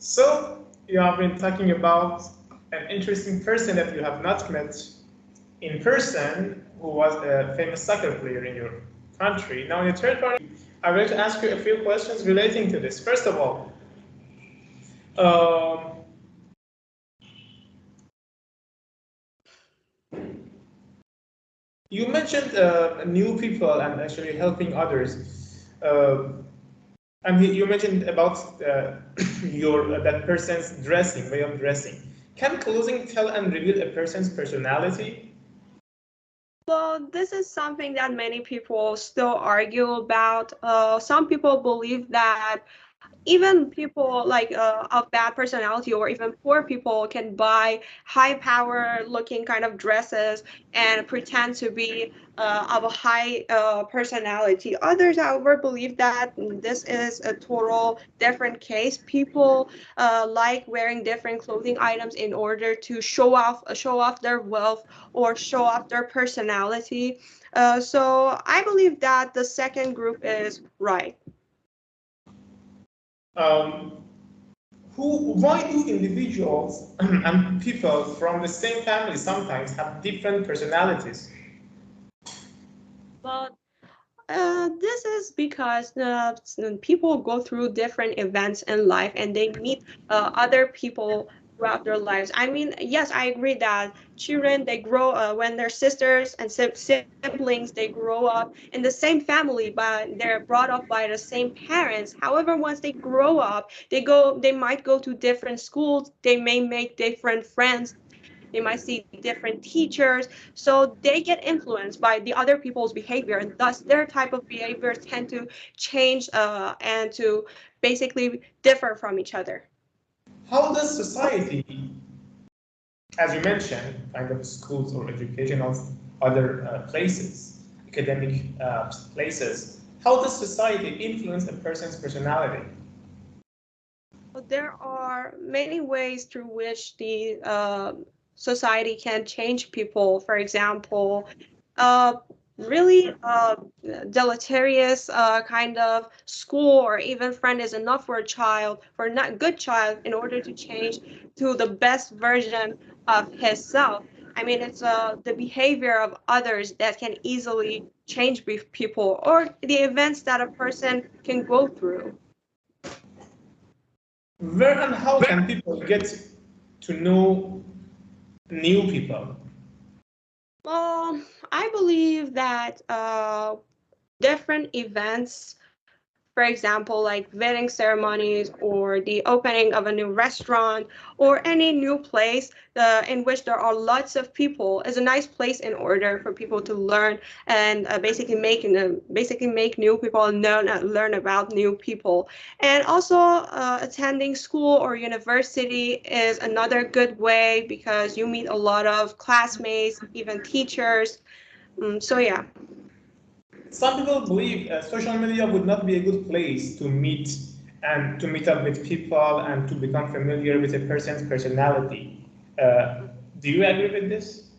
So you have been talking about an interesting person that you have not met in person, who was a famous soccer player in your country. Now, in the third part, I'm going to ask you a few questions relating to this. First of all, um, you mentioned new people and actually helping others. And you mentioned about that person's dressing, way of dressing. Can clothing tell and reveal a person's personality? Well, this is something that many people still argue about. Some people believe that even people like of bad personality or even poor people can buy high power looking kind of dresses and pretend to be of a high personality. Others, however, believe that this is a total different case. People like wearing different clothing items in order to show off their wealth or show off their personality. So I believe that the second group is right. Um, why do individuals and people from the same family sometimes have different personalities? Well, this is because people go through different events in life and they meet other people throughout their lives. I mean, yes, I agree that children, they grow when they're sisters and siblings, they grow up in the same family, but they're brought up by the same parents. However, once they grow up, they might go to different schools, they may make different friends, they might see different teachers, so they get influenced by the other people's behavior, and thus their type of behaviors tend to change and to basically differ from each other. How does society, as you mentioned, kind of schools or educational other places, academic places, how does society influence a person's personality? There are many ways through which the society can change people. For example, uh, really deleterious kind of school or even friend is enough for a child, for a not good child, in order to change to the best version of himself. I mean, it's the behavior of others that can easily change people or the events that a person can go through. Where and how can people get to know new people? Well, I believe that different events, for example, like wedding ceremonies or the opening of a new restaurant or any new place in which there are lots of people, is a nice place in order for people to learn and basically make new people learn about new people. And also, attending school or university is another good way because you meet a lot of classmates, even teachers. So yeah. Some people believe social media would not be a good place to meet up with people and to become familiar with a person's personality. Uh, do you agree with this?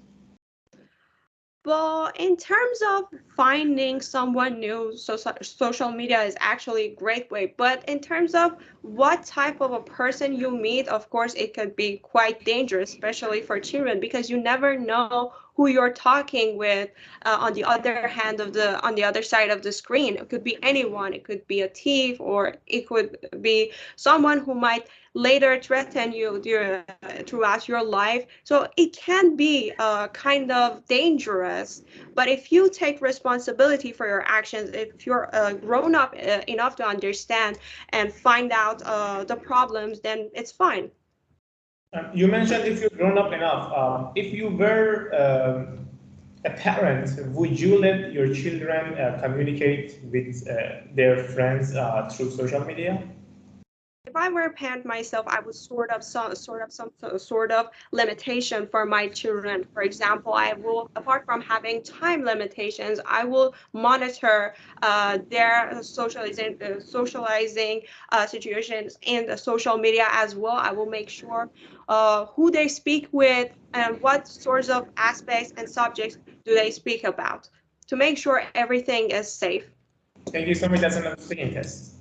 Well, in terms of finding someone new, social media is actually a great way. But in terms of what type of a person you meet, of course, it could be quite dangerous, especially for children, because you never know who you're talking with on the other hand of on the other side of the screen. It could be anyone. It could be a thief, or it could be someone who might later threaten you throughout your life. So it can be kind of dangerous. But if you take responsibility for your actions, if you're grown up enough to understand and find out the problems, then it's fine. You mentioned if you've grown up enough. If you were a parent, would you let your children communicate with their friends through social media? If I were a parent myself, I would some sort of limitation for my children. For example, I will, apart from having time limitations, I will monitor their socializing situations in the social media as well. I will make sure who they speak with and what sorts of aspects and subjects do they speak about to make sure everything is safe. Thank you so much. That's an speaking test.